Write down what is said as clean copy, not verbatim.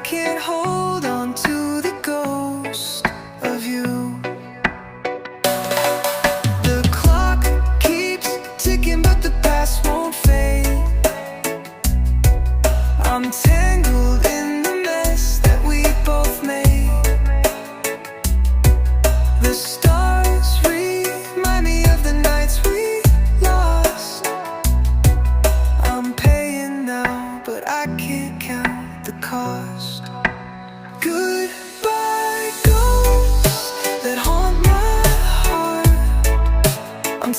can't hold on to the ghost of you. The clock keeps ticking, but the past won't fade. I'm tangled in the mess that we both made. The stars remind me of the nights we lost. I'm paying now, but I can't count the cost. Goodbye, ghosts that haunt my heart. I'm